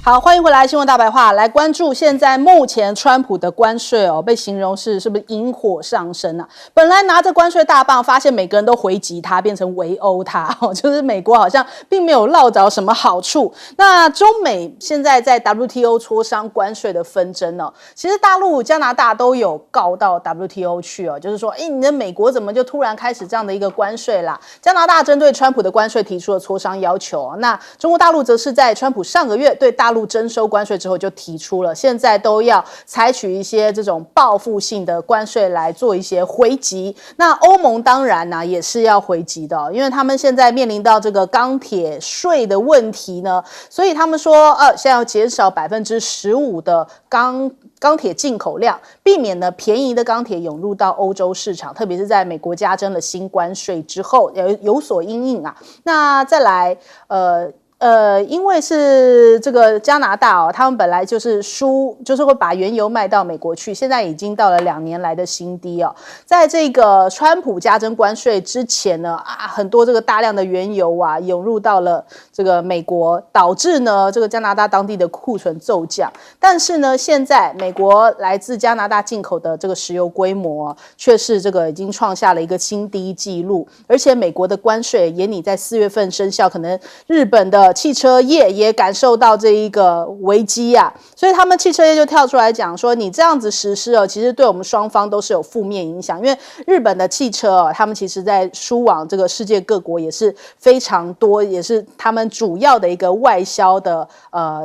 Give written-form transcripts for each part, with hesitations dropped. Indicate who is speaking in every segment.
Speaker 1: 好，欢迎回来，新闻大白话，来关注现在目前川普的关税被形容是不是引火上身啊？本来拿着关税大棒，发现每个人都回击他，变成围殴他，就是美国好像并没有落着什么好处。那中美现在在 WTO 磋商关税的纷争其实大陆、加拿大都有告到 WTO 去就是说，你的美国怎么就突然开始这样的一个关税啦？加拿大针对川普的关税提出了磋商要求那中国大陆则是在川普上个月对大陆征收关税之后就提出了，现在都要采取一些这种报复性的关税来做一些回击。那欧盟当然也是要回击的因为他们现在面临到这个钢铁税的问题呢，所以他们说现在要减少15%的钢铁进口量，避免呢便宜的钢铁涌入到欧洲市场，特别是在美国加征了新关税之后有所因应那再来因为是这个加拿大他们本来就是会把原油卖到美国去，现在已经到了2年来的新低在这个川普加征关税之前呢很多这个大量的原油涌入到了这个美国，导致呢这个加拿大当地的库存骤降。但是呢，现在美国来自加拿大进口的这个石油规模却是这个已经创下了一个新低纪录，而且美国的关税也拟在4月份生效，可能日本的汽车业也感受到这一个危机所以他们汽车业就跳出来讲说，你这样子实施其实对我们双方都是有负面影响，因为日本的汽车他们其实在输往这个世界各国也是非常多，也是他们主要的一个外销的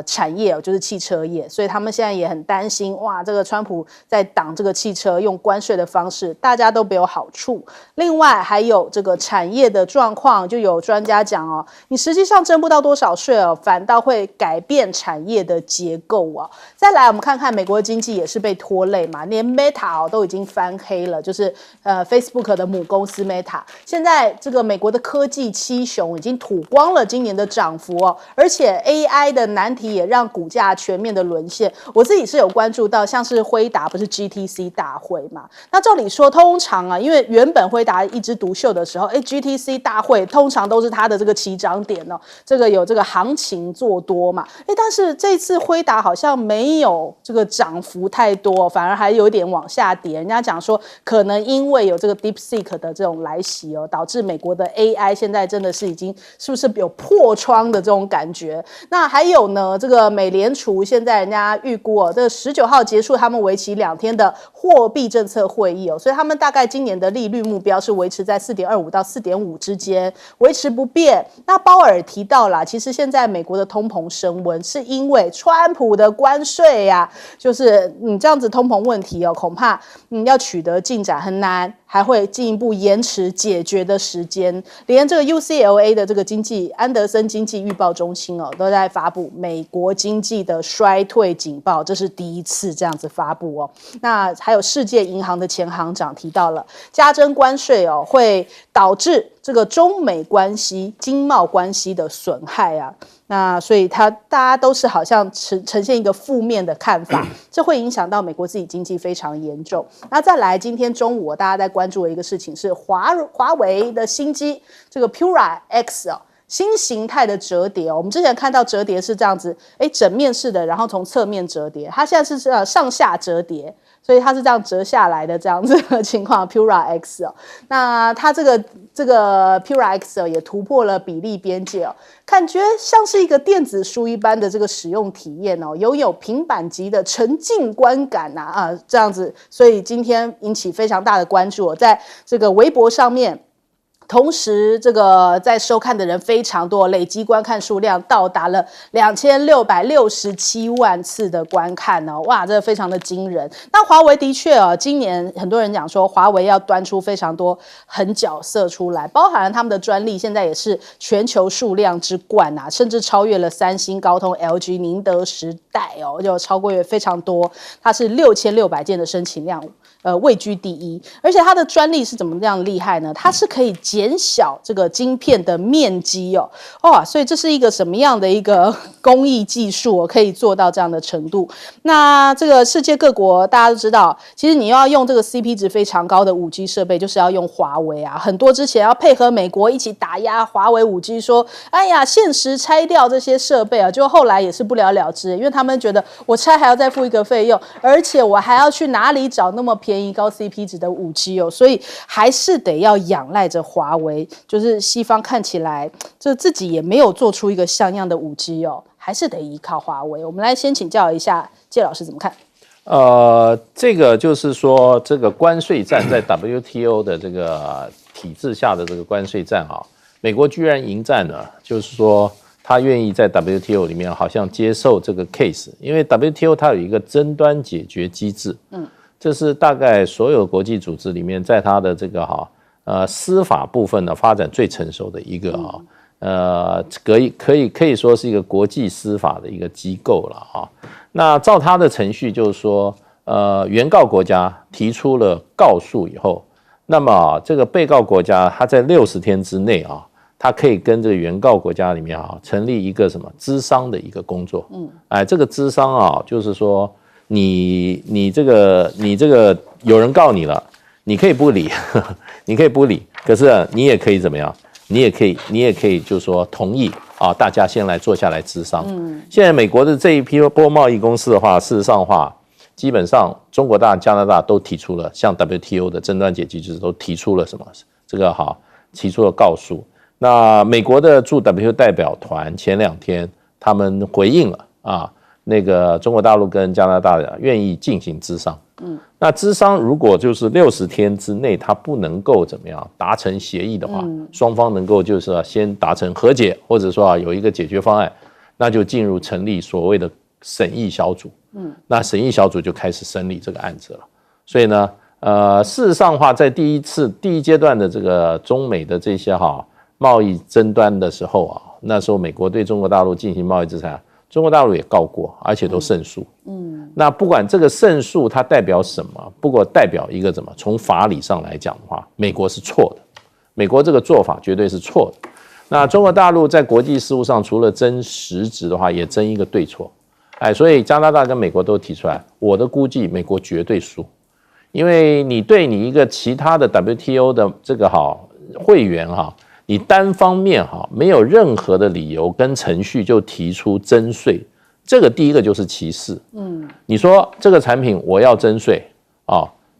Speaker 1: 产业就是汽车业，所以他们现在也很担心这个川普在挡这个汽车用关税的方式，大家都没有好处。另外还有这个产业的状况，就有专家讲你实际上征不到多少税反倒会改变产业的结构再来我们看看美国的经济也是被拖累嘛，连 Meta 都已经翻黑了，就是Facebook 的母公司 Meta， 现在这个美国的科技七雄已经吐光了今年的涨幅而且 AI 的难题也让股价全面的沦陷。我自己是有关注到，像是辉达不是 GTC 大会嘛？那照理说通常因为原本辉达一枝独秀的时候GTC 大会通常都是它的这个起涨点这个有这个行情做多嘛但是这次辉达好像没有这个涨幅太多，反而还有点往下跌。人家讲说可能因为有这个 DeepSeek 的这种来袭导致美国的 AI 现在真的是已经是不是有破窗的这种感觉。那还有呢，这个美联储现在人家预估这个19号结束他们为期2天的货币政策会议所以他们大概今年的利率目标是维持在 4.25 到 4.5 之间维持不变。那鲍尔提到啦，其实现在美国的通膨升温是因为川普的关税就是你这样子通膨问题恐怕要取得进展很难，还会进一步延迟解决的时间。连这个 UCLA 的这个安德森经济预报中心都在发布美国经济的衰退警报，这是第一次这样子发布那还有世界银行的前行长提到了，加征关税会导致这个中美关系、经贸关系的损害那所以大家都是好像呈现一个负面的看法，这会影响到美国自己经济非常严重。那再来，今天中午大家在关注的一个事情是华为的新机这个 Pura X 新形态的折叠我们之前看到折叠是这样子整面式的，然后从侧面折叠，它现在是上下折叠，所以它是这样折下来的这样子的情况 Pura X 那它这个 Pura X 也突破了比例边界感觉像是一个电子书一般的这个使用体验拥有平板级的沉浸观感这样子，所以今天引起非常大的关注在这个微博上面。同时这个在收看的人非常多，累积观看数量到达了2667万次的观看哇，这非常的惊人。那华为的确今年很多人讲说华为要端出非常多狠角色出来，包含了他们的专利现在也是全球数量之冠甚至超越了三星、高通、LG、宁德时代就超过非常多，它是6600件的申请量位居第一。而且它的专利是怎么样厉害呢？它是可以减减小这个晶片的面积哦。哇，所以这是一个什么样的一个工艺技术可以做到这样的程度？那这个世界各国大家都知道，其实你要用这个 CP 值非常高的5G 设备，就是要用华为啊。很多之前要配合美国一起打压华为5G，说哎呀限时拆掉这些设备啊，就后来也是不了了之，因为他们觉得我拆还要再付一个费用，而且我还要去哪里找那么便宜高 CP 值的5G哦，所以还是得要仰赖着华为。就是西方看起来就自己也没有做出一个像样的5G哦，还是得依靠华为。我们来先请教一下介老师怎么看？
Speaker 2: 这个就是说，这个关税战在 WTO 的这个体制下的这个关税战啊，美国居然赢战了，就是说他愿意在 WTO 里面好像接受这个 case， 因为 WTO 它有一个争端解决机制，这是大概所有国际组织里面，在它的这个司法部分呢发展最成熟的一个可以说是一个国际司法的一个机构了啊。那照它的程序就是说，原告国家提出了告诉以后，那么这个被告国家他在60天之内啊，他可以跟这个原告国家里面成立一个什么咨商的一个工作，这个咨商啊，就是说你这个有人告你了。你可以不理，你可以不理，可是你也可以怎么样？你也可以，就是说同意啊，大家先来坐下来咨商。现在美国的这一批波贸易公司的话，事实上的话，基本上中国大、加拿大都提出了，像 WTO 的争端解决机制都提出了什么？这个提出了告诉。那美国的驻 WTO 代表团前2天他们回应了啊，那个中国大陆跟加拿大愿意进行咨商。那咨商如果就是60天之内，他不能够怎么样达成协议的话，双方能够就是先达成和解，或者说有一个解决方案，那就进入成立所谓的审议小组。那审议小组就开始审理这个案子了。所以呢，事实上的话，在第一阶段的这个中美的这些贸易争端的时候啊，那时候美国对中国大陆进行贸易制裁，中国大陆也告过，而且都胜诉。那不管这个胜诉它代表什么，不过代表一个怎么？从法理上来讲的话，美国是错的，美国这个做法绝对是错的。那中国大陆在国际事务上除了争实质的话，也争一个对错。所以加拿大跟美国都提出来，我的估计美国绝对输，因为你对你一个其他的 WTO 的这个会员你单方面没有任何的理由跟程序就提出征税，这个第一个就是歧视。你说这个产品我要征税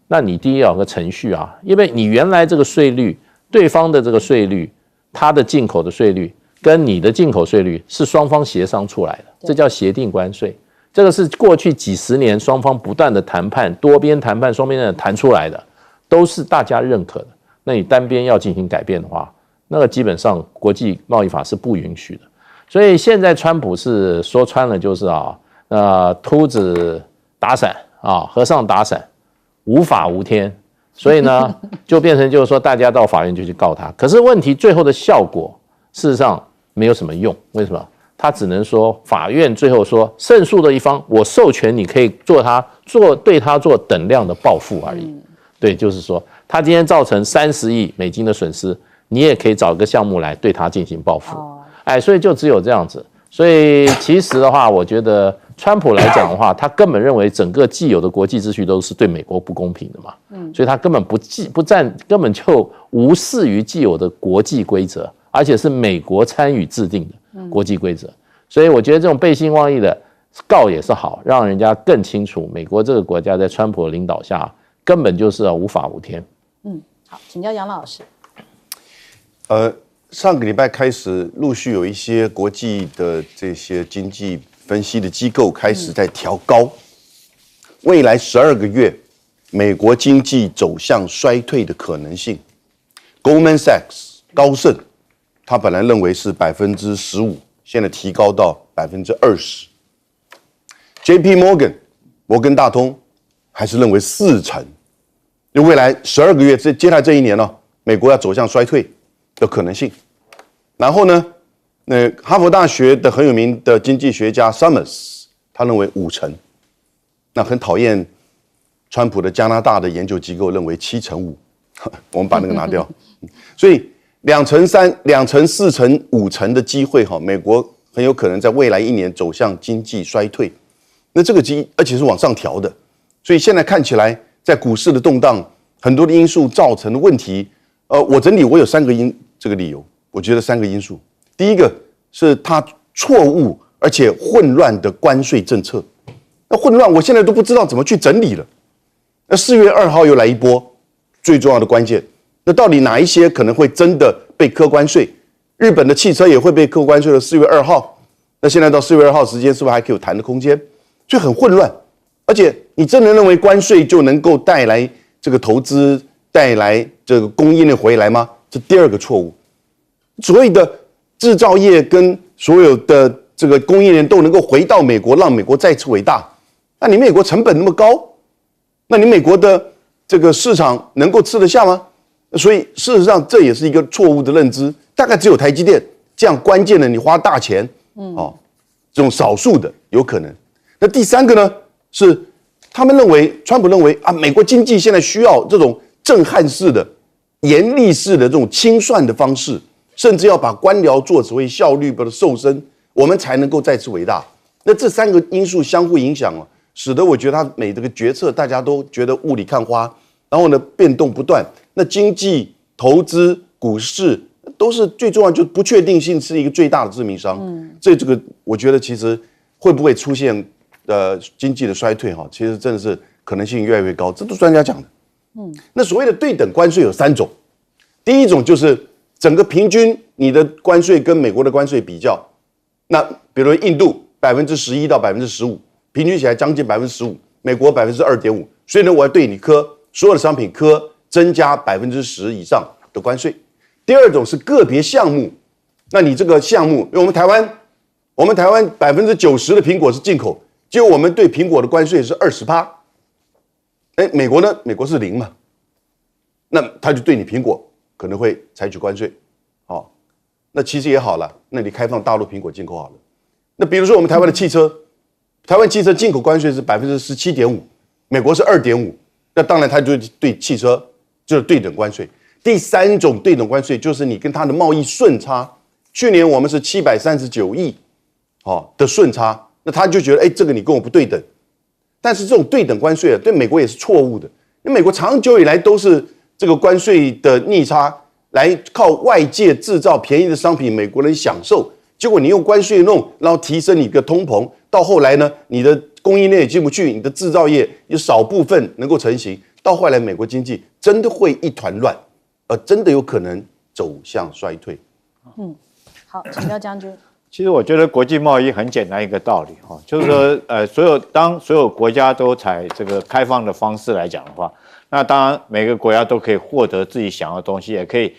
Speaker 2: 那你第一要有个程序因为你原来这个税率，对方的这个税率，它的进口的税率跟你的进口税率是双方协商出来的，这叫协定关税。这个是过去几十年双方不断的谈判，多边谈判，双边的谈出来的，都是大家认可的。那你单边要进行改变的话，那个基本上国际贸易法是不允许的。所以现在川普是说穿了就是秃子打伞和尚打伞，无法无天。所以呢，就变成就是说大家到法院就去告他。可是问题最后的效果，事实上没有什么用。为什么？他只能说法院最后说胜诉的一方，我授权你可以对他做等量的报复而已。对，就是说他今天造成30亿美金的损失，你也可以找个项目来对他进行报复。所以就只有这样子。所以其实的话，我觉得川普来讲的话，他根本认为整个既有的国际秩序都是对美国不公平的嘛。所以他根本根本就无视于既有的国际规则，而且是美国参与制定的国际规则。所以我觉得这种背信忘义的告也是好，让人家更清楚美国这个国家在川普的领导下根本就是无法无天。
Speaker 1: 好，请教杨老师。
Speaker 3: 上个礼拜开始，陆续有一些国际的这些经济分析的机构开始在调高未来12个月美国经济走向衰退的可能性。Goldman Sachs 高盛，他本来认为是15%，现在提高到20%。JP Morgan 摩根大通还是认为40%，因为未来12个月接下来这一年美国要走向衰退的可能性。然后呢，哈佛大学的很有名的经济学家 Summers， 他认为5%。那很讨厌川普的加拿大的研究机构认为7%5%，我们把那个拿掉。所以2成3、2成4成5成的机会哈，美国很有可能在未来1年走向经济衰退。那这个而且是往上调的，所以现在看起来在股市的动荡，很多的因素造成的问题。我整理我有3个这个理由，我觉得3个因素。第一个是它错误而且混乱的关税政策，那混乱我现在都不知道怎么去整理了。那4月2号又来一波最重要的关键，那到底哪一些可能会真的被课关税？日本的汽车也会被课关税的4月2号，那现在到4月2号时间是不是还可以有谈的空间？所以很混乱，而且你真的认为关税就能够带来这个投资、带来这个供应链回来吗？这第2个错误。所谓的制造业跟所有的这个供应链都能够回到美国，让美国再次伟大，那你美国成本那么高，那你美国的这个市场能够吃得下吗？所以事实上这也是一个错误的认知，大概只有台积电这样关键的你花大钱，这种少数的有可能。那第3个呢，是他们认为，川普认为啊，美国经济现在需要这种震撼式的、严厉式的这种清算的方式，甚至要把官僚做成为效率的瘦身，我们才能够再次伟大。那这3个因素相互影响啊，使得我觉得他每这个决策大家都觉得雾里看花，然后呢变动不断。那经济、投资、股市都是最重要，就是不确定性是一个最大的致命伤。这个我觉得其实会不会出现经济的衰退哈，其实真的是可能性越来越高，这都是专家讲的。那所谓的对等关税有3种，第一种就是整个平均你的关税跟美国的关税比较，那比如印度11%到15%，平均起来将近15%，美国2.5%，所以呢我要对你所有的商品增加10%以上的关税。第2种是个别项目，那你这个项目，因为我们台湾90%的苹果是进口，结果我们对苹果的关税是20%，美国呢？美国是0嘛，那他就对你苹果可能会采取关税，那其实也好了，那你开放大陆苹果进口好了。那比如说我们台湾的汽车，台湾汽车进口关税是17.5%，美国是2.5%，那当然他就对汽车就是对等关税。第3种对等关税就是你跟他的贸易顺差，去年我们是739亿的顺差，那他就觉得这个你跟我不对等。但是这种对等关税对美国也是错误的，因为美国长久以来都是这个关税的逆差来靠外界制造便宜的商品，美国人享受，结果你用关税弄，然后提升你的通膨，到后来呢，你的供应链也进不去，你的制造业有少部分能够成型，到后来美国经济真的会一团乱，真的有可能走向衰退。
Speaker 1: 好，请教将军。
Speaker 4: 其实我觉得国际贸易很简单一个道理哈，就是说当所有国家都采这个开放的方式来讲的话，那当然每个国家都可以获得自己想要的东西，也可以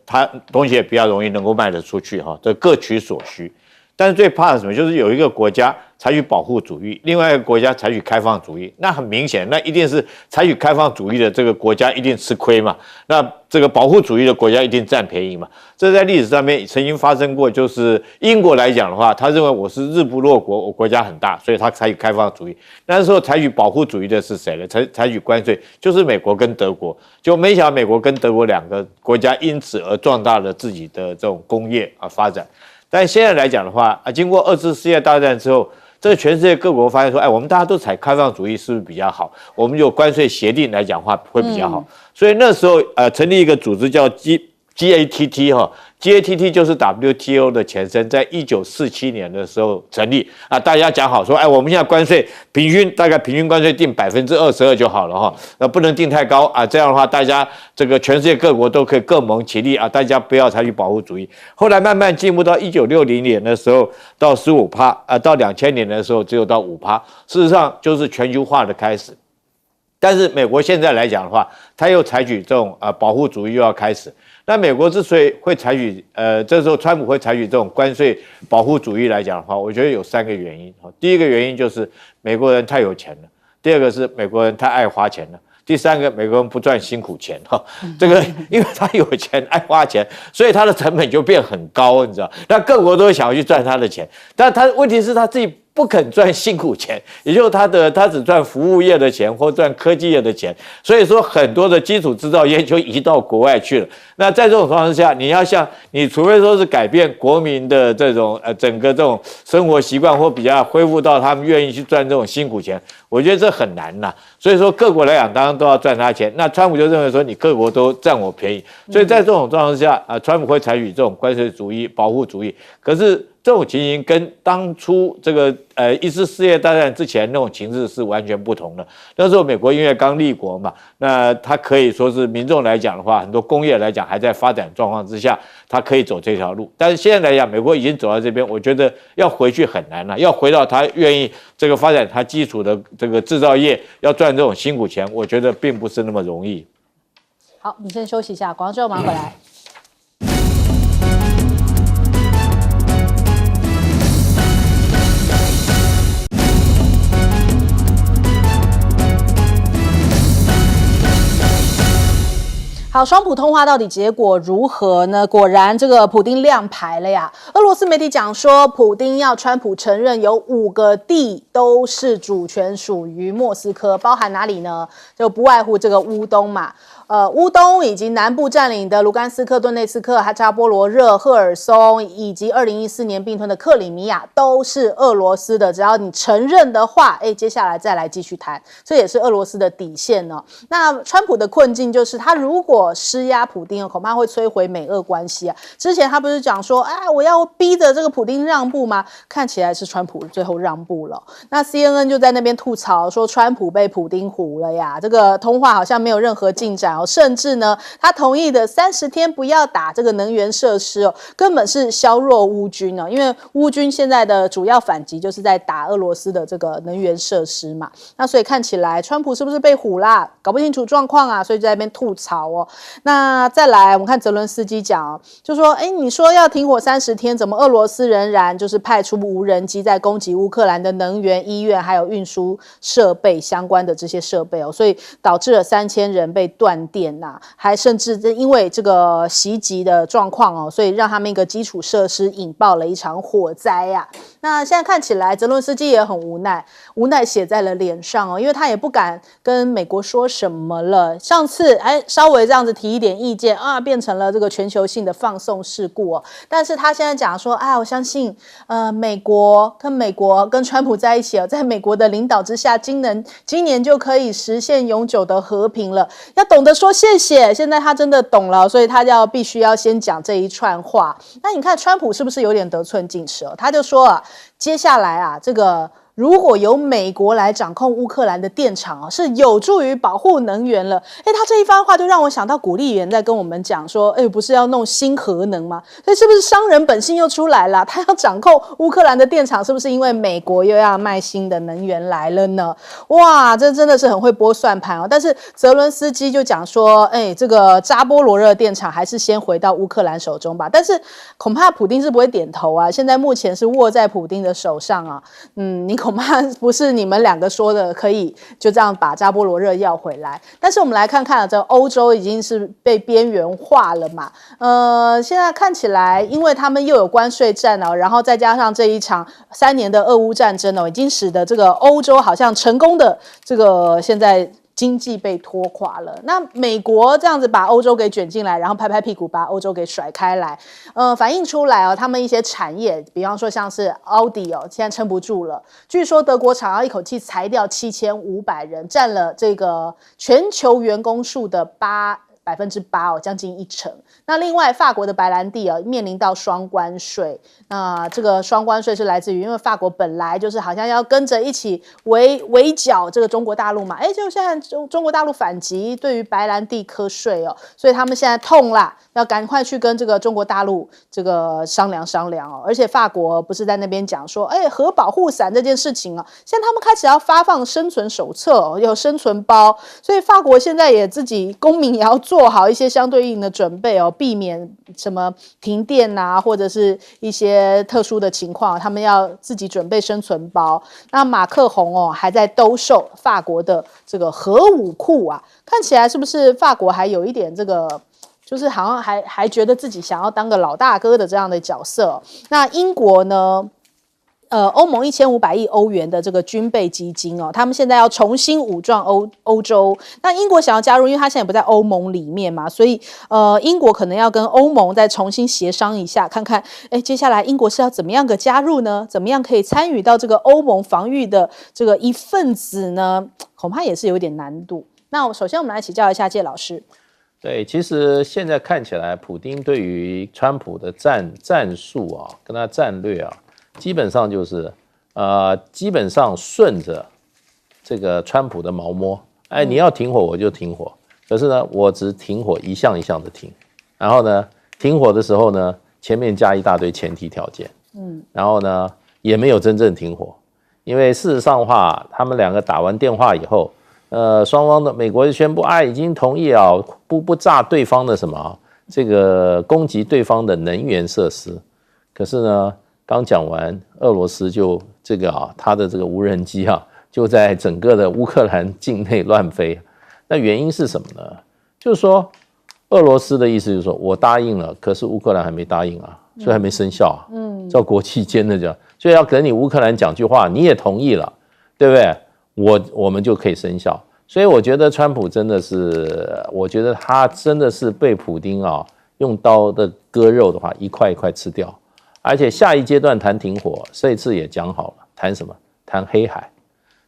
Speaker 4: 它东西也比较容易能够卖得出去哈，这各取所需。但是最怕的是什么？就是有一个国家采取保护主义，另外一个国家采取开放主义，那很明显，那一定是采取开放主义的这个国家一定吃亏嘛，那这个保护主义的国家一定占便宜嘛。这在历史上面曾经发生过，就是英国来讲的话，他认为我是日不落国，我国家很大，所以他采取开放主义。那时候采取保护主义的是谁呢？采取关税就是美国跟德国，就没想到美国跟德国2个国家因此而壮大了自己的这种工业发展。但现在来讲的话经过2次世界大战之后，这个全世界各国发现说，我们大家都采开放主义是不是比较好？我们有关税协定来讲的话会比较好。所以那时候成立一个组织叫GATT 哈 ，GATT 就是 WTO 的前身，在1947年的时候成立大家讲好说，我们现在关税大概平均关税定22%就好了哈，不能定太高这样的话大家这个全世界各国都可以各谋其利大家不要采取保护主义。后来慢慢进步到1960年的时候到15%，到2000年的时候只有到5%，事实上就是全球化的开始。但是美国现在来讲的话，它又采取这种保护主义又要开始。那美国之所以会采取这时候川普会采取这种关税保护主义来讲的话，我觉得有3个原因。第一个原因就是美国人太有钱了，第2个是美国人太爱花钱了，第3个美国人不赚辛苦钱这个因为他有钱爱花钱，所以他的成本就变很高，你知道？那各国都会想要去赚他的钱，但他问题是他自己不肯赚辛苦钱，也就是他只赚服务业的钱或赚科技业的钱，所以说很多的基础制造业就移到国外去了。那在这种状况下，你除非说是改变国民的这种整个这种生活习惯，或比较恢复到他们愿意去赚这种辛苦钱，我觉得这很难呐。所以说各国来讲，当然都要赚他钱。那川普就认为说你各国都占我便宜，所以在这种状况下，川普会采取这种关税主义、保护主义。可是这种情形跟当初这个一次世界大战之前那种情势是完全不同的。那时候美国因为刚立国嘛，那它可以说是民众来讲的话，很多工业来讲还在发展状况之下，它可以走这条路。但是现在来讲，美国已经走到这边，我觉得要回去很难了。要回到他愿意这个发展他基础的这个制造业，要赚这种辛苦钱，我觉得并不是那么容易。
Speaker 1: 好，你先休息一下，广告之后马上回来。好，双普通话到底结果如何呢？果然，这个普丁亮牌了呀！俄罗斯媒体讲说，普丁要川普承认有5个地都是主权属于莫斯科，包含哪里呢？就不外乎这个乌东嘛。乌东以及南部占领的卢甘斯克、顿内茨克、扎波罗热、赫尔松，以及2014年并吞的克里米亚，都是俄罗斯的。只要你承认的话，接下来再来继续谈，这也是俄罗斯的底线呢。那川普的困境就是，他如果施压普丁，恐怕会摧毁美俄关系啊。之前他不是讲说，我要逼着这个普丁让步吗？看起来是川普最后让步了。那 CNN 就在那边吐槽说，川普被普丁唬了呀，这个通话好像没有任何进展哦。甚至呢，他同意的30天不要打这个能源设施哦，根本是削弱乌军哦，因为乌军现在的主要反击就是在打俄罗斯的这个能源设施嘛。那所以看起来川普是不是被唬啦？搞不清楚状况啊，所以就在那边吐槽哦。那再来，我们看泽伦斯基讲哦，就说，你说要停火30天，怎么俄罗斯仍然就是派出无人机在攻击乌克兰的能源、医院还有运输设备相关的这些设备哦，所以导致了3000人被断电呐，还甚至因为这个袭击的状况哦，所以让他们一个基础设施引爆了一场火灾呀。那现在看起来，泽伦斯基也很无奈，无奈写在了脸上哦，因为他也不敢跟美国说什么了。上次稍微这样子提一点意见啊，变成了这个全球性的放送事故哦。但是他现在讲说，我相信美国跟川普在一起哦，在美国的领导之下，今年就可以实现永久的和平了。要懂得说谢谢，现在他真的懂了，所以他必须要先讲这一串话。那你看川普是不是有点得寸进尺哦？他就说接下来这个如果由美国来掌控乌克兰的电厂是有助于保护能源了。他这一番话就让我想到古立言在跟我们讲说，不是要弄新核能吗？所以是不是商人本性又出来了？他要掌控乌克兰的电厂，是不是因为美国又要卖新的能源来了呢？哇，这真的是很会拨算盘哦。但是泽伦斯基就讲说，这个扎波罗热电厂还是先回到乌克兰手中吧。但是恐怕普丁是不会点头啊，现在目前是握在普丁的手上啊。你恐怕不是你们两个说的可以就这样把扎波罗热要回来。但是我们来看看这欧洲已经是被边缘化了嘛。现在看起来因为他们又有关税战然后再加上这一场3年的俄乌战争已经使得这个欧洲好像成功的这个现在经济被拖垮了。那美国这样子把欧洲给卷进来，然后拍拍屁股把欧洲给甩开来，反映出来他们一些产业，比方说像是奥迪现在撑不住了。据说德国厂要一口气裁掉7500人，占了这个全球员工数的8%，将近1%。那另外法国的白兰地面临到双关税，那这个双关税是来自于因为法国本来就是好像要跟着一起围剿这个中国大陆嘛，就现在中国大陆反击，对于白兰地课税所以他们现在痛啦，要赶快去跟这个中国大陆这个商量而且法国不是在那边讲说核保护伞这件事情现在他们开始要发放生存手册有生存包，所以法国现在也自己公民也要做好一些相对应的准备避免什么停电或者是一些特殊的情况，他们要自己准备生存包。那马克宏还在兜售法国的这个核武库看起来是不是法国还有一点这个就是好像还觉得自己想要当个老大哥的这样的角色。那英国呢欧盟1500亿欧元的这个军备基金哦，他们现在要重新武装欧洲。那英国想要加入，因为他现在不在欧盟里面嘛，所以英国可能要跟欧盟再重新协商一下，看看接下来英国是要怎么样个加入呢？怎么样可以参与到这个欧盟防御的这个一份子呢？恐怕也是有点难度。那首先我们来请教一下介老师。
Speaker 2: 对，其实现在看起来，普丁对于川普的战术啊，跟他战略啊，基本上就是基本上顺着这个川普的毛摸，你要停火我就停火，可是呢，我只停火一项一项的停，然后呢，停火的时候呢，前面加一大堆前提条件，然后呢，也没有真正停火，因为事实上的话，他们两个打完电话以后。双方的美国就宣布，已经同意啊，不炸对方的什么这个攻击对方的能源设施。可是呢，刚讲完，俄罗斯就这个他的这个无人机就在整个的乌克兰境内乱飞。那原因是什么呢？就是说，俄罗斯的意思就是说我答应了，可是乌克兰还没答应啊，所以还没生效啊。照国际间的讲，所以要跟你乌克兰讲句话，你也同意了，对不对？我们就可以生效，所以我觉得川普真的是，我觉得他真的是被普丁用刀的割肉的话，一块一块吃掉，而且下一阶段谈停火，这一次也讲好了，谈什么？谈黑海，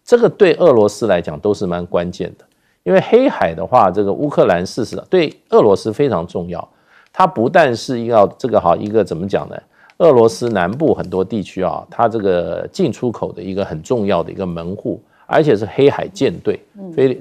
Speaker 2: 这个对俄罗斯来讲都是蛮关键的，因为黑海的话，这个乌克兰事实上对俄罗斯非常重要，它不但是要这个一个怎么讲呢？俄罗斯南部很多地区它这个进出口的一个很重要的一个门户。而且是黑海舰队，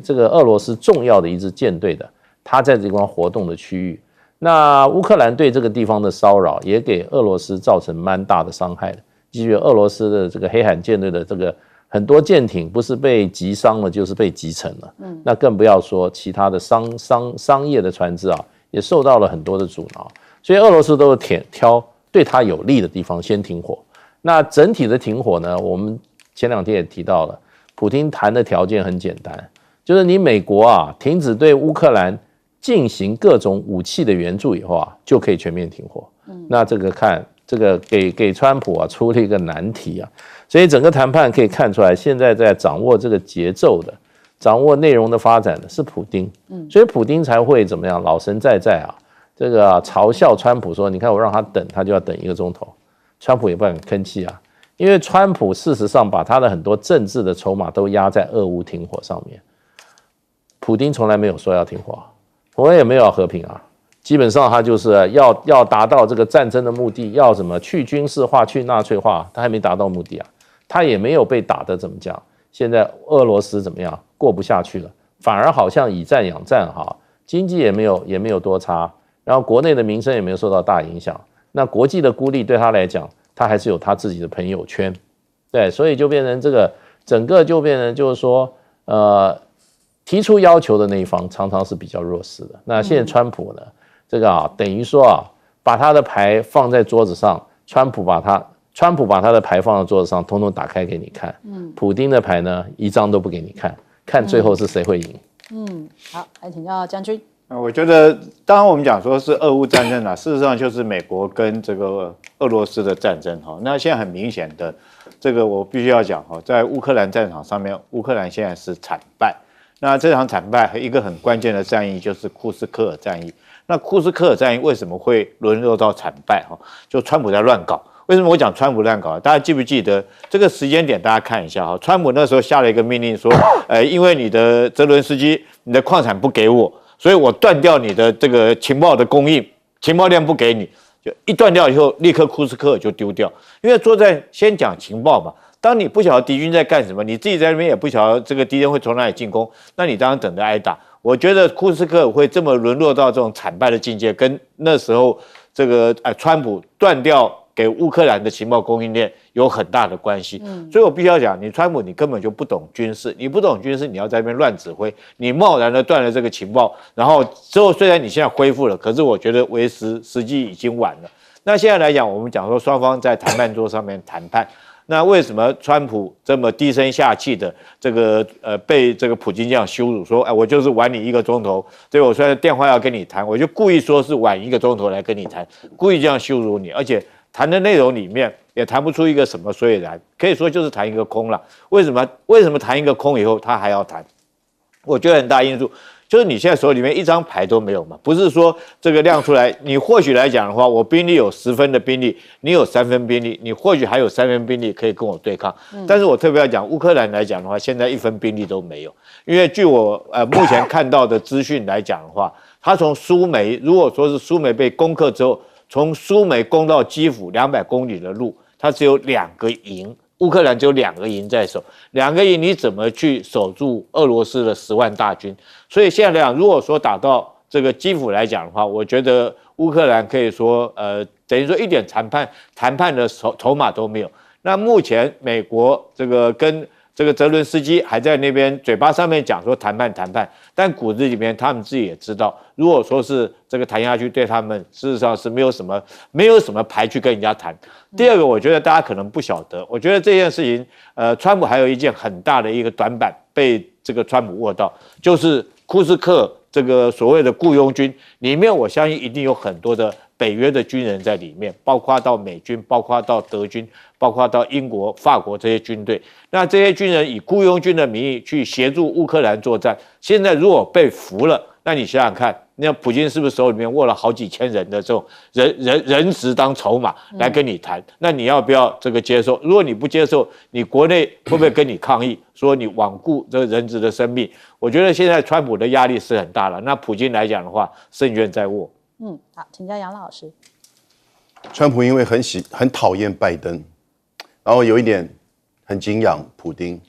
Speaker 2: 这个俄罗斯重要的一支舰队的，它在这地方活动的区域。那乌克兰对这个地方的骚扰，也给俄罗斯造成蛮大的伤害的。基于俄罗斯的这个黑海舰队的这个很多舰艇，不是被击伤了，就是被击沉了。那更不要说其他的商业的船只也受到了很多的阻挠。所以俄罗斯都是挑对它有利的地方先停火。那整体的停火呢，我们前2天也提到了。普丁谈的条件很简单，就是你美国停止对乌克兰进行各种武器的援助以后就可以全面停火。那这个看这个给川普出了一个难题所以整个谈判可以看出来，现在在掌握这个节奏的、掌握内容的发展的是普丁。所以普丁才会怎么样，老神在在这个嘲笑川普说，你看我让他等，他就要等1个钟头，川普也不敢吭气因为川普事实上把他的很多政治的筹码都压在俄乌停火上面，普丁从来没有说要停火，我也没有要和平基本上他就是要达到这个战争的目的，要什么去军事化、去纳粹化，他还没达到目的他也没有被打得怎么讲。现在俄罗斯怎么样过不下去了，反而好像以战养战经济也没有多差，然后国内的民生也没有受到大影响，那国际的孤立对他来讲。他还是有他自己的朋友圈，对，所以就变成这个整个就变成就是说，提出要求的那一方常常是比较弱势的。那现在川普呢，这个等于说把他的牌放在桌子上，川普把他的牌放在桌子上，统统打开给你看。普丁的牌呢，一张都不给你看，看最后是谁会赢。
Speaker 1: 好，来请教将军。
Speaker 4: 我觉得，当然我们讲说是俄乌战争事实上就是美国跟这个俄罗斯的战争那现在很明显的，这个我必须要讲在乌克兰战场上面，乌克兰现在是惨败。那这场惨败一个很关键的战役就是库斯科尔战役。那库斯科尔战役为什么会沦落到惨败就川普在乱搞。为什么我讲川普乱搞？大家记不记得这个时间点？大家看一下川普那时候下了一个命令说，因为你的泽伦斯基，你的矿产不给我。所以我断掉你的这个情报的供应，情报量不给你，就一断掉以后，立刻库斯科尔就丢掉。因为作战先讲情报嘛，当你不晓得敌军在干什么，你自己在那边也不晓得这个敌人会从哪里进攻，那你当然等着挨打。我觉得库斯科尔会这么沦落到这种惨败的境界，跟那时候这个川普断掉给乌克兰的情报供应链有很大的关系。所以我必须要讲，你川普你根本就不懂军事，你不懂军事，你要在那边乱指挥，你贸然的断了这个情报，然后之后虽然你现在恢复了，可是我觉得为时机已经晚了。那现在来讲，我们讲说双方在谈判桌上面谈判，那为什么川普这么低声下气的这个被这个普京这样羞辱说，我就是晚你1个钟头，对我虽然电话要跟你谈，我就故意说是晚1个钟头来跟你谈，故意这样羞辱你，而且谈的内容里面也谈不出一个什么所以然，可以说就是谈一个空了。为什么谈一个空以后他还要谈？我觉得很大因素就是你现在手里面一张牌都没有嘛，不是说这个亮出来，你或许来讲的话，我兵力有10分的兵力，你有3分兵力，你或许还有3分兵力可以跟我对抗。但是我特别要讲乌克兰来讲的话，现在1分兵力都没有，因为据我目前看到的资讯来讲的话，他从苏梅，如果说是苏梅被攻克之后，从苏梅攻到基辅200公里的路，它只有2个营。乌克兰只有2个营在守，2个营你怎么去守住俄罗斯的10万大军？所以现在来讲，如果说打到这个基辅来讲的话，我觉得乌克兰可以说，等于说一点谈判的筹码都没有。那目前美国这个跟这个泽伦斯基还在那边嘴巴上面讲说谈判，但骨子里面他们自己也知道，如果说是这个谈下去，对他们事实上是没有什么牌去跟人家谈。第二个，我觉得大家可能不晓得，我觉得这件事情，川普还有一件很大的一个短板被这个川普握到，就是库斯克这个所谓的雇佣军里面，我相信一定有很多的北约的军人在里面，包括到美军，包括到德军，包括到英国、法国这些军队。那这些军人以雇佣军的名义去协助乌克兰作战，现在如果被俘了，那你想想看，那普京是不是手里面握了好几千人的这种人质当筹码来跟你谈？那你要不要这个接受？如果你不接受，你国内会不会跟你抗议，说你罔顾这个人质的生命？我觉得现在川普的压力是很大了。那普京来讲的话，胜券在握。
Speaker 1: 好，请教杨老师。
Speaker 3: 川普因为很讨厌拜登，然后有一点很敬仰普丁。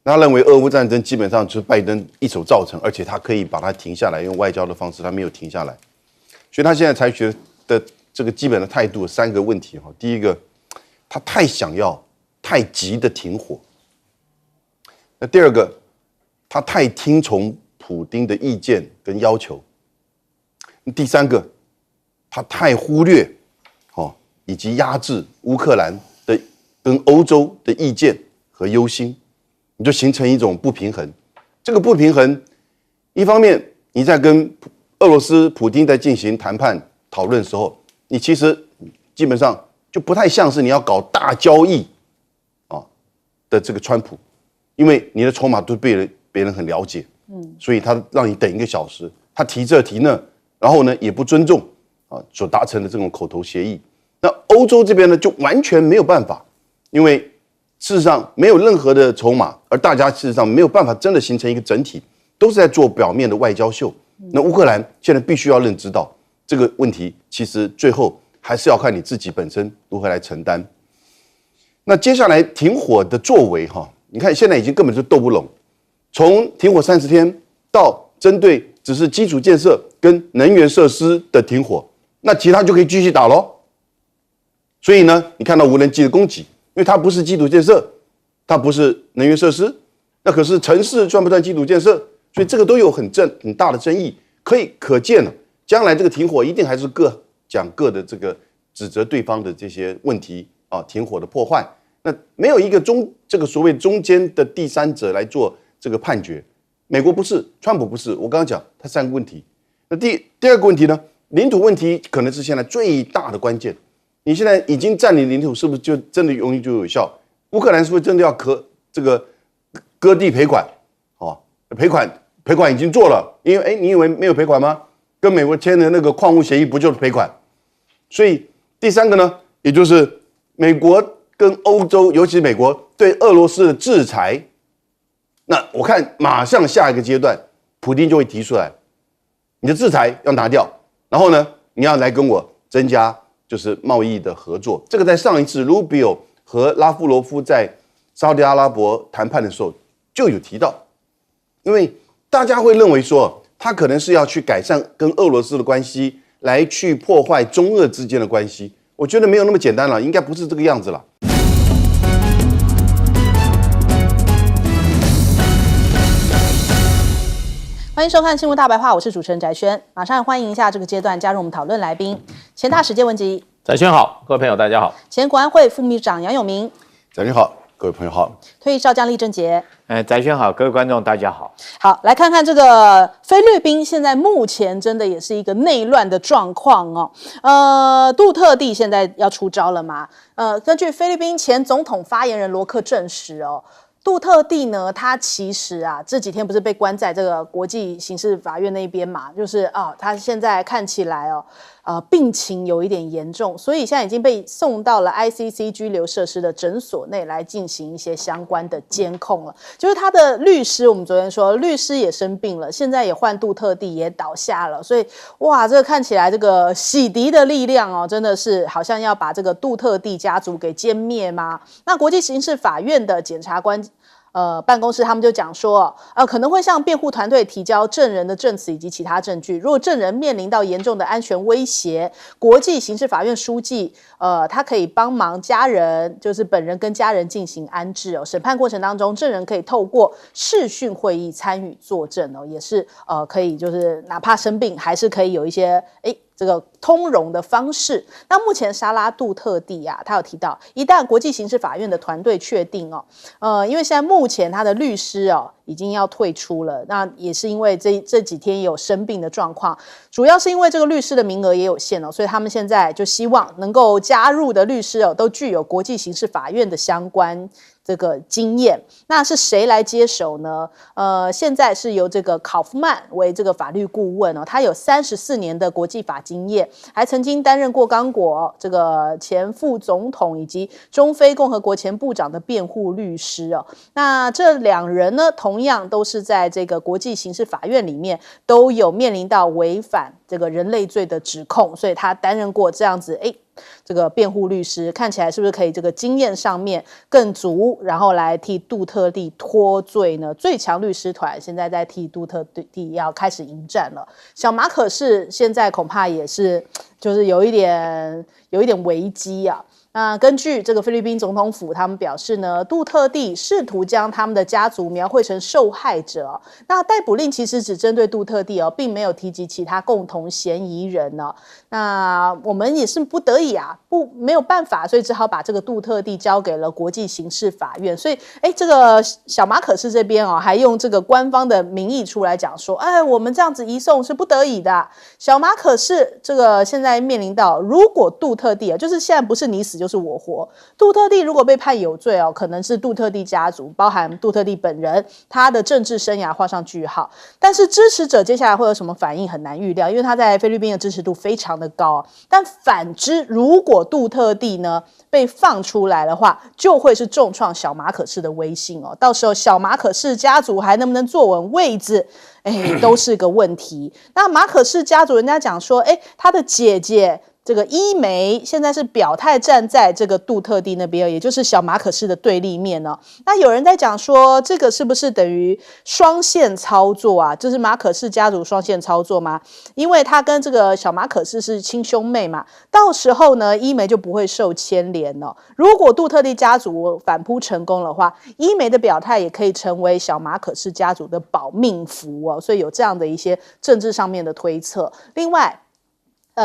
Speaker 3: 他认为俄乌战争基本上就是拜登一手造成，而且他可以把它停下来，用外交的方式，他没有停下来。所以他现在采取的这个基本的态度有3个问题哈。第一个，他太想要、太急的停火。那第二个，他太听从普丁的意见跟要求。第3个，他太忽略以及压制乌克兰的跟欧洲的意见和忧心。你就形成一种不平衡。这个不平衡，一方面你在跟俄罗斯普丁在进行谈判讨论的时候，你其实基本上就不太像是你要搞大交易的这个川普，因为你的筹码都被别人很了解，所以他让你等1个小时，他提这提那，然后呢也不尊重所达成的这种口头协议。那欧洲这边呢就完全没有办法，因为事实上没有任何的筹码，而大家事实上没有办法真的形成一个整体，都是在做表面的外交秀。那乌克兰现在必须要认知到这个问题，其实最后还是要看你自己本身如何来承担。那接下来停火的作为你看现在已经根本就斗不拢，从停火30天到针对只是基础建设跟能源设施的停火，那其他就可以继续打咯。所以呢，你看到无人机的攻击，因为它不是基础建设，它不是能源设施，那可是城市算不算基础建设？所以这个都有很大的争议，可见了，将来这个停火一定还是各讲各的，这个指责对方的这些问题停火的破坏，那没有一个这个所谓中间的第三者来做这个判决。美国不是，川普不是，我刚刚讲他3个问题。那第2个问题呢？领土问题可能是现在最大的关键。你现在已经占领领土，是不是就真的容易就有效？乌克兰是不是真的要割地赔款？赔款已经做了，因为你以为没有赔款吗？跟美国签的那个矿物协议不就是赔款？所以第3个呢，也就是美国跟欧洲，尤其是美国对俄罗斯的制裁。那我看马上下一个阶段，普丁就会提出来，你的制裁要拿掉，然后呢，你要来跟我增加就是贸易的合作。这个在上一次 Rubio 和拉夫罗夫在沙特阿拉伯谈判的时候就有提到，因为大家会认为说他可能是要去改善跟俄罗斯的关系，来去破坏中俄之间的关系。我觉得没有那么简单了，应该不是这个样子了。
Speaker 1: 欢迎收看《新闻大白话》，我是主持人翟轩，马上欢迎一下这个阶段加入我们讨论来宾，前大使谢文吉，
Speaker 2: 翟轩好，各位朋友大家好。
Speaker 1: 前国安会副秘书长杨永明，
Speaker 3: 翟军好，各位朋友好，
Speaker 1: 退役少将厉正杰。
Speaker 4: 翟轩好，各位观众大家好。
Speaker 1: 好，来看看这个菲律宾现在目前真的也是一个内乱的状况哦。杜特地现在要出招了吗？根据菲律宾前总统发言人罗克证实哦。杜特地呢，他其实这几天不是被关在这个国际刑事法院那边嘛，就是他现在看起来病情有一点严重，所以现在已经被送到了 ICC 拘留设施的诊所内来进行一些相关的监控了。就是他的律师，我们昨天说律师也生病了，现在也换杜特地也倒下了，所以哇，这个看起来这个洗涤的力量真的是好像要把这个杜特地家族给歼灭吗？那国际刑事法院的检察官办公室他们就讲说，可能会向辩护团队提交证人的证词以及其他证据。如果证人面临到严重的安全威胁，国际刑事法院书记他可以帮忙家人，就是本人跟家人进行安置哦。审判过程当中，证人可以透过视讯会议参与作证哦，也是可以就是哪怕生病，还是可以有一些这个通融的方式。那目前沙拉杜特地他有提到，一旦国际刑事法院的团队确定因为现在目前他的律师已经要退出了，那也是因为这几天也有生病的状况，主要是因为这个律师的名额也有限所以他们现在就希望能够加入的律师都具有国际刑事法院的相关这个经验。那是谁来接手呢？现在是由这个考夫曼为这个法律顾问他有34年的国际法经验，还曾经担任过刚果这个前副总统以及中非共和国前部长的辩护律师那这两人呢，同样都是在这个国际刑事法院里面都有面临到违反这个人类罪的指控，所以他担任过这样子这个辩护律师，看起来是不是可以这个经验上面更足，然后来替杜特地脱罪呢？最强律师团现在在替杜特地要开始迎战了。小马可是现在恐怕也是就是有一点危机那根据这个菲律宾总统府他们表示呢，杜特地试图将他们的家族描绘成受害者那逮捕令其实只针对杜特地并没有提及其他共同嫌疑人那我们也是不得已没有办法，所以只好把这个杜特地交给了国际刑事法院。所以这个小马可仕这边还用这个官方的名义出来讲说，我们这样子移送是不得已的。小马可仕这个现在面临到，如果杜特地就是现在不是你死就是我活，杜特地如果被判有罪可能是杜特地家族，包含杜特地本人，他的政治生涯画上句号。但是支持者接下来会有什么反应很难预料，因为他在菲律宾的支持度非常的高但反之，如果杜特地呢被放出来的话，就会是重创小马可仕的威信到时候小马可仕家族还能不能坐稳位置都是个问题。那马可仕家族人家讲说他的姐姐这个伊梅现在是表态站在这个杜特地那边，也就是小马可仕的对立面那有人在讲说，这个是不是等于双线操作就是马可仕家族双线操作吗？因为他跟这个小马可仕是亲兄妹嘛，到时候呢伊梅就不会受牵连如果杜特地家族反扑成功的话，伊梅的表态也可以成为小马可仕家族的保命符所以有这样的一些政治上面的推测。另外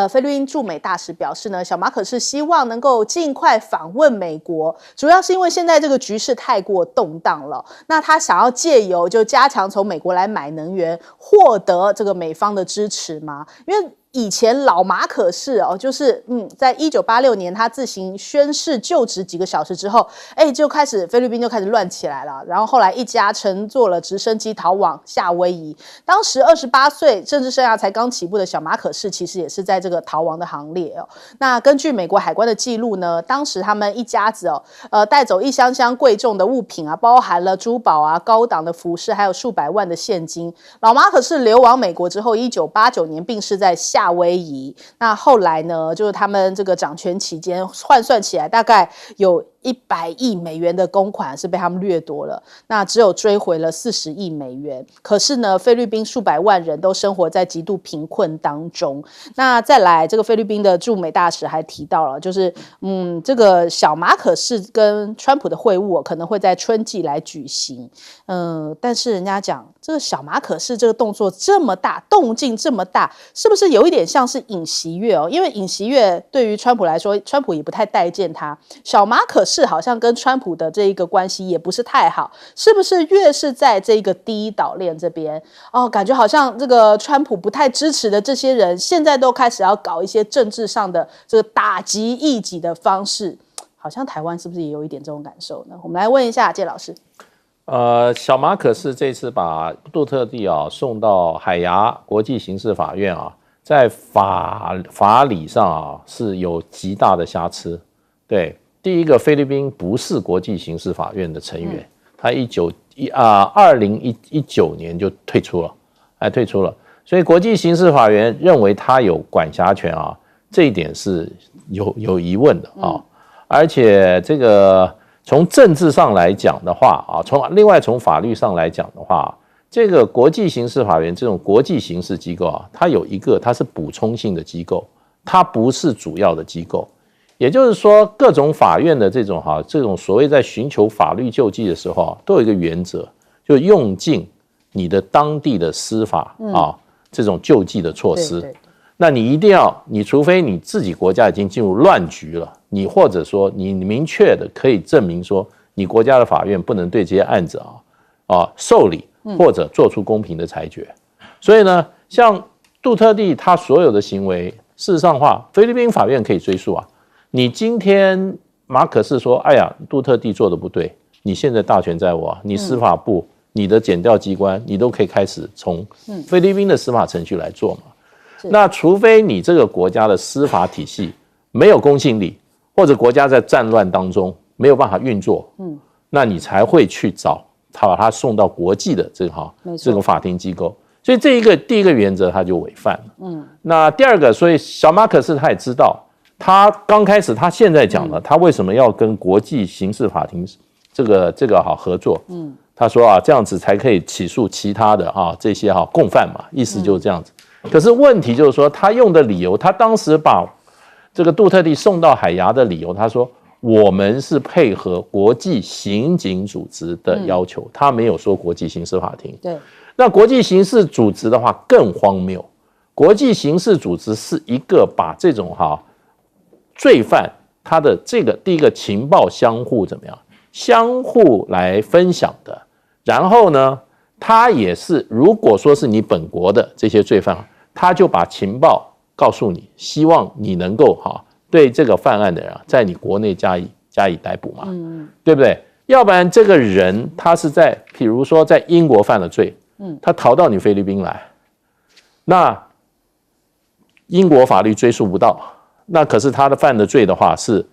Speaker 1: 菲律宾驻美大使表示呢，小马可仕希望能够尽快访问美国，主要是因为现在这个局势太过动荡了。那他想要借由就加强从美国来买能源，获得这个美方的支持吗？因为以前老马可仕就是在1986年他自行宣誓就职几个小时之后就开始菲律宾就开始乱起来了，然后后来一家乘坐了直升机逃往夏威夷。当时28岁政治生涯才刚起步的小马可仕其实也是在这个逃亡的行列那根据美国海关的记录呢，当时他们一家子带走一箱箱贵重的物品包含了珠宝高档的服饰，还有数百万的现金。老马可仕流亡美国之后，1989年病逝在夏威夷。那后来呢，就是他们这个掌权期间换算起来大概有100亿美元的公款是被他们掠夺了，那只有追回了40亿美元。可是呢，菲律宾数百万人都生活在极度贫困当中。那再来，这个菲律宾的驻美大使还提到了，就是这个小马可仕跟川普的会晤可能会在春季来举行。但是人家讲这个小马可仕这个动作这么大，动静这么大，是不是有一点像是尹锡悦哦，因为尹锡悦对于川普来说，川普也不太待见他。小马可仕好像跟川普的这一个关系也不是太好，是不是越是在这个第一岛链这边哦，感觉好像这个川普不太支持的这些人，现在都开始要搞一些政治上的这个打击异己的方式，好像台湾是不是也有一点这种感受呢？我们来问一下介老师。
Speaker 2: 小马可仕这次把杜特地送到海牙国际刑事法院在法理上是有极大的瑕疵。对，第一个，菲律宾不是国际刑事法院的成员，他2019年就退出了，所以国际刑事法院认为他有管辖权这一点是有疑问的而且这个。从政治上来讲的话另外从法律上来讲的话，这个国际刑事法院这种国际刑事机构它有一个它是补充性的机构，它不是主要的机构。也就是说，各种法院的这种所谓在寻求法律救济的时候都有一个原则，就用尽你的当地的司法这种救济的措施。对，那你一定要，你除非你自己国家已经进入乱局了，你或者说你明确的可以证明说你国家的法院不能对这些案子受理或者做出公平的裁决。所以呢，像杜特地他所有的行为，事实上菲律宾法院可以追诉你今天马可仕说，哎呀，杜特地做的不对，你现在大权在握你司法部、你的检调机关，你都可以开始从菲律宾的司法程序来做嘛。那除非你这个国家的司法体系没有公信力，或者国家在战乱当中没有办法运作，那你才会去找他，把他送到国际的这个法庭机构。所以第一个原则他就违反了。那第二个，所以小马可仕他也知道，他刚开始他现在讲了，他为什么要跟国际刑事法庭这个合作？他说这样子才可以起诉其他的这些共犯嘛，意思就是这样子。可是问题就是说，他用的理由，他当时把这个杜特地送到海牙的理由，他说我们是配合国际刑警组织的要求，他没有说国际刑事法庭。
Speaker 1: 对，
Speaker 2: 那国际刑事组织的话更荒谬，国际刑事组织是一个把这种罪犯他的这个第一个情报相互怎么样，相互来分享的，然后呢，他也是如果说是你本国的这些罪犯，他就把情报告诉你，希望你能够对这个犯案的人在你国内加以逮捕嘛，对不对？要不然这个人他是在比如说在英国犯了罪，他逃到你菲律宾来，那英国法律追溯不到，那可是他的犯的罪的话是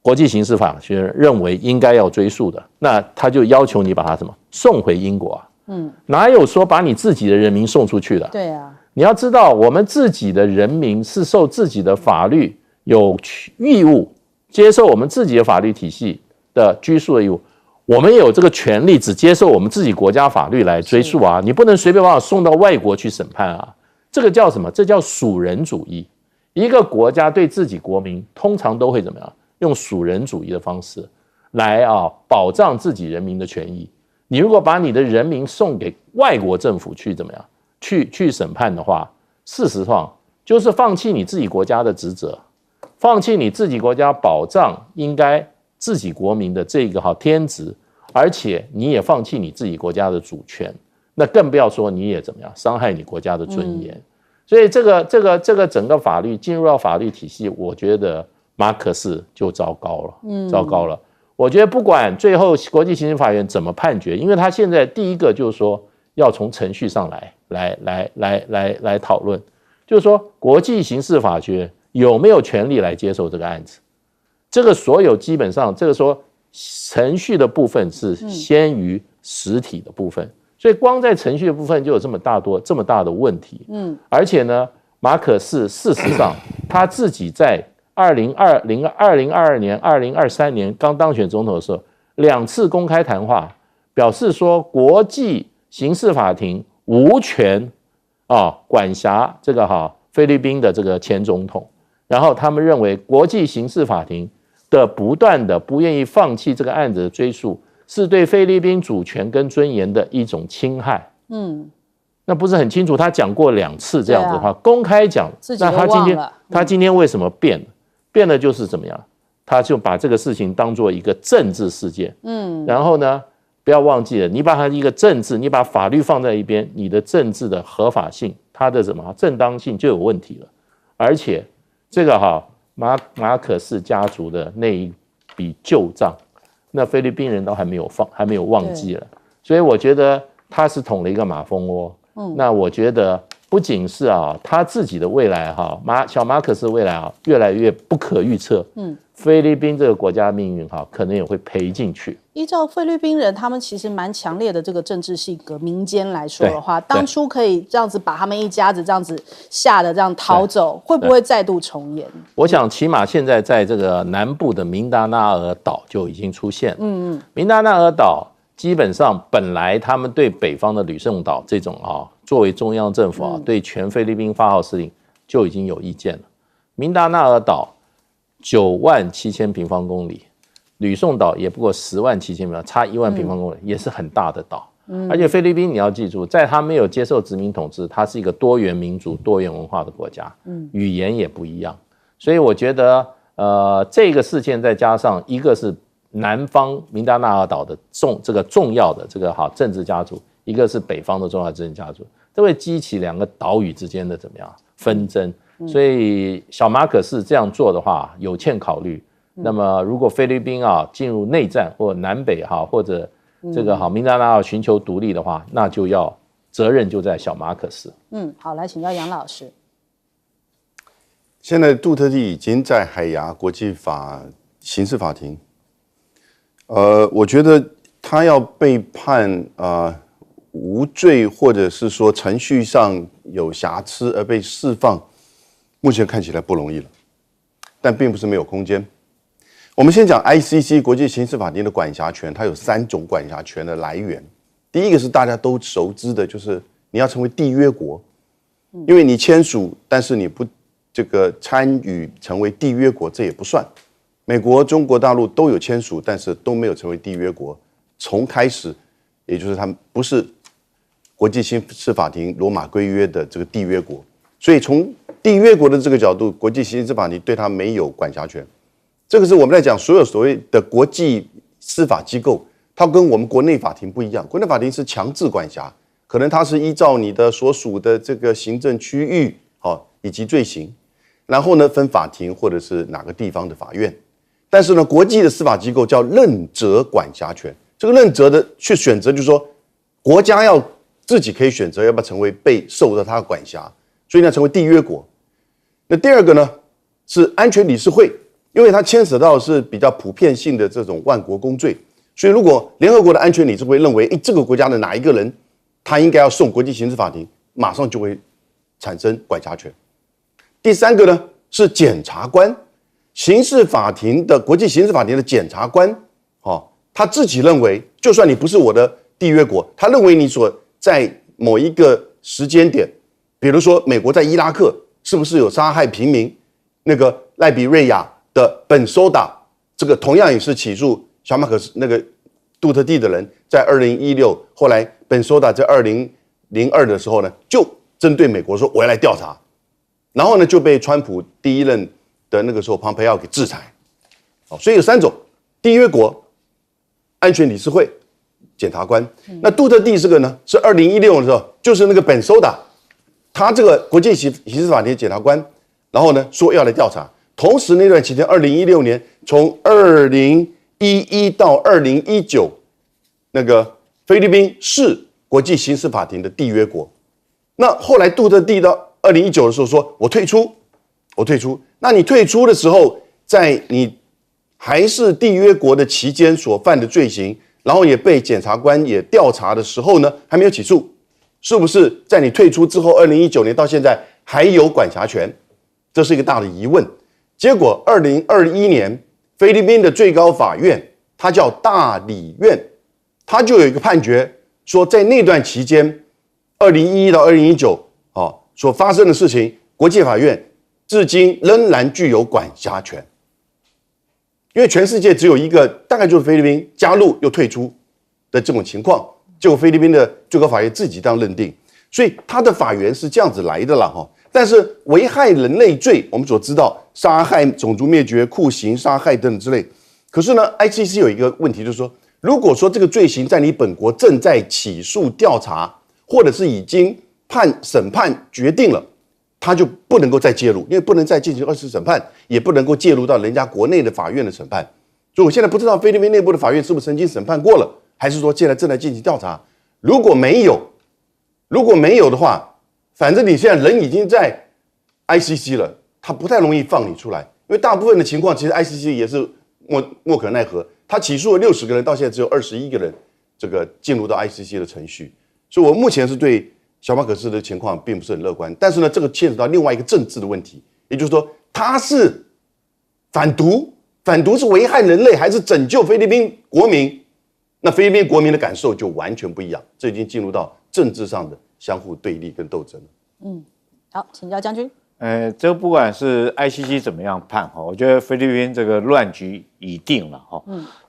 Speaker 2: 国际刑事法学认为应该要追溯的，那他就要求你把他送回英国哪有说把你自己的人民送出去的？
Speaker 1: 对啊，
Speaker 2: 你要知道，我们自己的人民是受自己的法律有义务接受我们自己的法律体系的拘束的义务，我们也有这个权利，只接受我们自己国家法律来追诉你不能随便把我送到外国去审判这个叫什么？这叫属人主义。一个国家对自己国民通常都会怎么样？用属人主义的方式来保障自己人民的权益。你如果把你的人民送给外国政府去怎么样去审判的话，事实上就是放弃你自己国家的职责，放弃你自己国家保障应该自己国民的这个天职，而且你也放弃你自己国家的主权，那更不要说你也怎么样伤害你国家的尊严。所以这个整个法律进入到法律体系，我觉得马可仕就糟糕了，我觉得不管最后国际刑事法院怎么判决，因为他现在第一个就是说要从程序上来讨论，就是说国际刑事法学有没有权利来接受这个案子。这个所有基本上这个说程序的部分是先于实体的部分，所以光在程序的部分就有这么大的问题。而且呢，马可仕事实上他自己在2022年、2023年刚当选总统的时候，2次公开谈话表示说，国际刑事法庭无权管辖这个菲律宾的这个前总统，然后他们认为国际刑事法庭的不断的不愿意放弃这个案子的追诉，是对菲律宾主权跟尊严的一种侵害。那不是很清楚？他讲过2次这样子的话，公开讲，那他今天为什么变了？变了就是怎么样？他就把这个事情当做一个政治事件，然后呢，不要忘记了，你把它一个政治，你把法律放在一边，你的政治的合法性，它的什么正当性就有问题了。而且这个马可仕家族的那一笔旧账，那菲律宾人都还没有忘记了，所以我觉得他是捅了一个马蜂窝。那我觉得不仅是他自己的未来小马可仕未来越来越不可预测，菲律宾这个国家命运可能也会赔进去。
Speaker 1: 依照菲律宾人他们其实蛮强烈的这个政治性格，民间来说的话，当初可以这样子把他们一家子这样子吓得这样逃走，会不会再度重演？
Speaker 2: 我想起码现在在这个南部的民达纳尔岛就已经出现了。民达纳尔岛基本上本来他们对北方的吕宋岛这种作为中央政府对全菲律宾发号施令就已经有意见了。民达纳尔岛97000平方公里，吕宋岛也不过107000平方，差1万平方公里，也是很大的岛。而且菲律宾你要记住，在他没有接受殖民统治，它是一个多元民族、多元文化的国家，语言也不一样。所以我觉得，这个事件再加上一个是南方民达纳尔岛的这个重要的这个政治家族，一个是北方的重要政治家族，这会激起2个岛屿之间的怎么样纷争。所以小马可仕这样做的话有欠考虑。那么如果菲律宾进入内战或南北或者这个民达纳尔寻求独立的话，那就要责任就在小马可仕。
Speaker 1: 好，来请教杨老师。
Speaker 3: 现在杜特地已经在海牙国际刑事法庭，我觉得他要被判无罪，或者是说程序上有瑕疵而被释放，目前看起来不容易了，但并不是没有空间。我们先讲 ICC 国际刑事法庭的管辖权，它有3种管辖权的来源。第一个是大家都熟知的，就是你要成为缔约国，因为你签署，但是你不参与成为缔约国，这也不算。美国、中国大陆都有签署，但是都没有成为缔约国。从开始，也就是他们不是国际刑事法庭罗马规约的这个缔约国，所以从缔约国的这个角度，国际刑事法庭对他没有管辖权。这个是我们在讲所有所谓的国际司法机构，它跟我们国内法庭不一样。国内法庭是强制管辖，可能它是依照你的所属的这个行政区域以及罪行，然后呢分法庭或者是哪个地方的法院。但是呢，国际的司法机构叫任责管辖权。这个任责的去选择，就是说国家要自己可以选择要不要成为被受到他的管辖，所以呢成为缔约国。那第二个呢是安全理事会。因为它牵扯到是比较普遍性的这种万国公罪，所以如果联合国的安全理事会认为，这个国家的哪一个人他应该要送国际刑事法庭，马上就会产生管辖权。第三个呢是检察官，刑事法庭的国际刑事法庭的检察官，他自己认为，就算你不是我的缔约国，他认为你所在某一个时间点，比如说美国在伊拉克是不是有杀害平民，那个赖比瑞亚的本苏达，这个同样也是起诉小马可仕那个杜特地的人，在2016，后来本苏达在2002的时候呢，就针对美国说我要来调查，然后呢就被川普第一任的那个时候庞培奥给制裁。所以有3种：缔约国、安全理事会、检察官。那杜特地这个呢，是2016的时候，就是那个本苏达，他这个国际刑事法庭检察官，然后呢说要来调查。同时那段期间，2016年从2011到2019，那个菲律宾是国际刑事法庭的缔约国。那后来杜特地到2019的时候说，我退出。那你退出的时候，在你还是缔约国的期间所犯的罪行，然后也被检察官也调查的时候呢，还没有起诉，是不是在你退出之后，2019年到现在还有管辖权？这是一个大的疑问。结果2021年，菲律宾的最高法院，它叫大理院，它就有一个判决说，在那段期间，2011到2019所发生的事情，国际法院至今仍然具有管辖权。因为全世界只有一个，大概就是菲律宾加入又退出的这种情况，结果菲律宾的最高法院自己这样认定。所以他的法源是这样子来的了哈。但是危害人类罪，我们所知道杀害、种族灭绝、酷刑、杀害等等之类。可是呢 ，ICC 有一个问题，就是说，如果说这个罪行在你本国正在起诉调查，或者是已经审判决定了，他就不能够再介入，因为不能再进行2次审判，也不能够介入到人家国内的法院的审判。所以我现在不知道菲律宾内部的法院是不是曾经审判过了，还是说现在正在进行调查。如果没有的话，反正你现在人已经在 ICC 了，他不太容易放你出来，因为大部分的情况其实 ICC 也是莫可奈何，他起诉了60个人，到现在只有21个人这个进入到 ICC 的程序。所以我目前是对小马可仕的情况并不是很乐观，但是呢，这个牵扯到另外一个政治的问题，也就是说他是反毒是危害人类还是拯救菲律宾国民？那菲律宾国民的感受就完全不一样，这已经进入到政治上的相互对立跟斗争了。
Speaker 1: 好，请教将军。
Speaker 4: 这个不管是 ICC 怎么样判哈，我觉得菲律宾这个乱局已定了哈。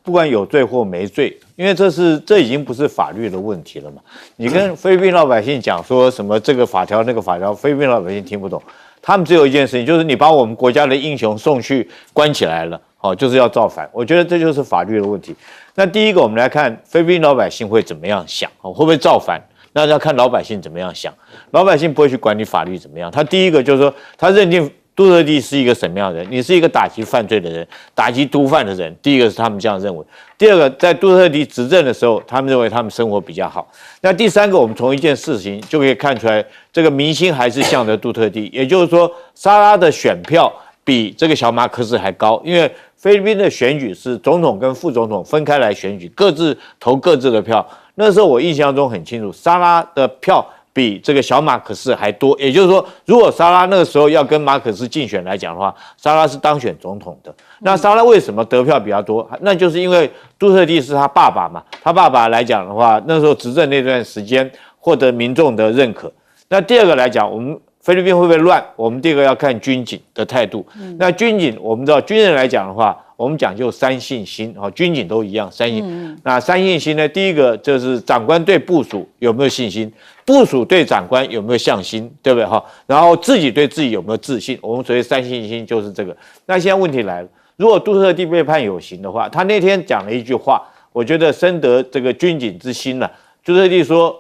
Speaker 4: 不管有罪或没罪，因为这已经不是法律的问题了嘛。你跟菲律宾老百姓讲说什么这个法条那个法条，菲律宾老百姓听不懂，他们只有一件事情，就是你把我们国家的英雄送去关起来了，就是要造反。我觉得这就是法律的问题。那第一个，我们来看菲律宾老百姓会怎么样想，会不会造反？那要看老百姓怎么样想，老百姓不会去管你法律怎么样。他第一个就是说，他认定杜特地是一个什么样的人，你是一个打击犯罪的人，打击毒贩的人。第一个是他们这样认为，第二个在杜特地执政的时候，他们认为他们生活比较好。那第三个，我们从一件事情就可以看出来，这个民心还是向着杜特地，也就是说，沙拉的选票比这个小马可仕还高，因为菲律宾的选举是总统跟副总统分开来选举，各自投各自的票。那时候我印象中很清楚，沙拉的票比这个小马可仕还多，也就是说，如果沙拉那个时候要跟马可仕竞选来讲的话，沙拉是当选总统的。那沙拉为什么得票比较多？那就是因为杜特地是他爸爸嘛，他爸爸来讲的话，那时候执政那段时间获得民众的认可。那第二个来讲，我们菲律宾会不会乱？我们第二个要看军警的态度。那军警我们知道，军人来讲的话，我们讲究3信心，军警都一样3信。那3信心呢？第一个就是长官对部属有没有信心，部属对长官有没有向心，对不对哈？然后自己对自己有没有自信？我们所谓3信心就是这个。那现在问题来了，如果杜特地被判有刑的话，他那天讲了一句话，我觉得深得这个军警之心了。杜特地说。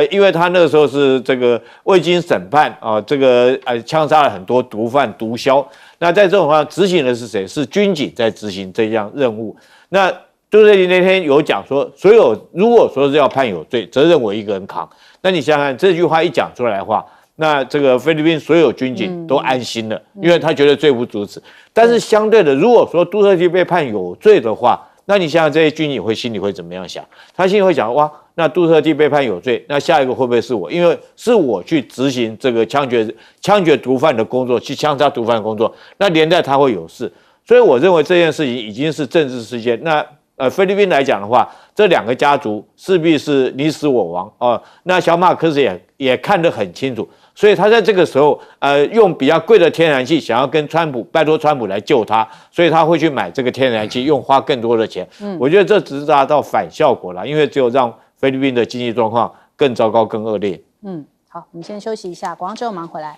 Speaker 4: 因为他那个时候是这个未经审判啊，这个枪杀了很多毒贩毒枭。那在这种情况执行的是谁？是军警在执行这项任务。那杜特地那天有讲说，如果说是要判有罪，责任我一个人扛。那你想想看，这句话一讲出来的话，那这个菲律宾所有军警都安心了，因为他觉得罪不足此。但是相对的，如果说杜特地被判有罪的话，那你想想这些军警心里会怎么样想？他心里会想，哇，那杜特地被判有罪，那下一个会不会是我？因为是我去执行这个枪决毒贩的工作，去枪杀毒贩的工作，那连带他会有事。所以我认为这件事情已经是政治事件。那菲律宾来讲的话，这2个家族势必是你死我亡哦。那小马可仕也看得很清楚。所以他在这个时候，用比较贵的天然气，想要跟拜托川普来救他，所以他会去买这个天然气，花更多的钱。我觉得这只是达到反效果了，因为只有让菲律宾的经济状况更糟糕、更恶劣。
Speaker 1: 好，我们先休息一下，广告之后马上回来。